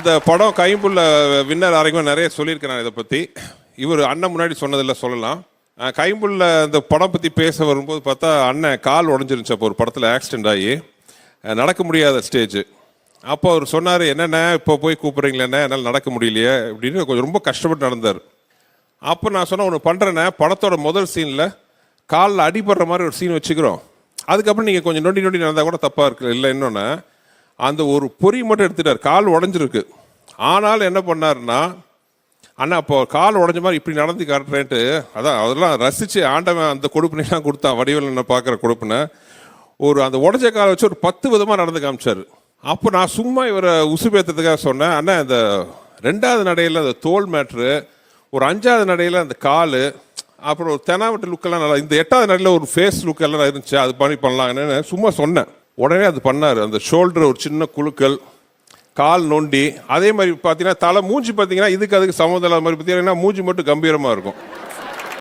இந்த படம் கைம்புள்ள வின்னர் ஆரம்பம் நிறைய சொல்லியிருக்கிறேன் இதை பற்றி. இவர் அண்ணன் முன்னாடி சொன்னதில் சொல்லலாம். கைம்புள்ள இந்த படம் பற்றி பேச வரும்போது பார்த்தா அண்ணன் கால் உடஞ்சிருந்துச்சு. அப்போ ஒரு படத்தில் ஆக்சிடென்ட் ஆகி நடக்க முடியாத ஸ்டேஜ். அப்போ அவர் சொன்னார், என்னென்ன இப்போ போய் கூப்பிட்றீங்களேண்ணே, என்னால் நடக்க முடியலையே அப்படின்னு கொஞ்சம் ரொம்ப கஷ்டப்பட்டு நடந்தார். அப்போ நான் சொன்னேன், ஒன்று பண்ணுறேண்ணே, படத்தோட முதல் சீனில் காலில் அடிபடுற மாதிரி ஒரு சீன் வச்சுக்கிறோம். அதுக்கப்புறம் நீங்கள் கொஞ்சம் நொண்டி நொண்டி நடந்தால் கூட தப்பாக இருக்குது. இல்லை இன்னொன்று, அந்த ஒரு பொறி மட்டும் எடுத்துட்டார். கால் உடஞ்சிருக்கு. ஆனாலும் என்ன பண்ணாருன்னா, அண்ணா அப்போ கால் உடஞ்ச மாதிரி இப்படி நடந்து காட்டுறேன்ட்டு, அதான் அதெல்லாம் ரசித்து ஆண்டவன் அந்த கொடுப்பினெல்லாம் கொடுத்தான். வடிவில் என்ன பார்க்குற கொடுப்பினை ஒரு அந்த உடஞ்ச காலை வச்சு ஒரு 10 விதமாக நடந்து காமிச்சார். அப்போ நான் சும்மா இவரை உசுபேற்றதுக்காக சொன்னேன், அண்ணா இந்த 2வது நடையில் அந்த தோல் மேட்ரு, ஒரு 5வது நடையில் அந்த கால், அப்புறம் ஒரு தெனாவட்டு லுக்கெல்லாம் நல்லா, இந்த 8வது நடையில் ஒரு ஃபேஸ் லுக் எல்லாம் இருந்துச்சு, அது பண்ணலாங்கன்னு சும்மா சொன்னேன். உடனே அது பண்ணார். அந்த ஷோல்டர் ஒரு சின்ன குழுக்கள், கால் நொண்டி, அதே மாதிரி பார்த்தீங்கன்னா தலை மூஞ்சி பார்த்தீங்கன்னா இதுக்கு அதுக்கு சம்மந்தம் இல்லாத மாதிரி பார்த்தீங்கன்னா மூஞ்சி மட்டும் கம்பீரமாக இருக்கும்.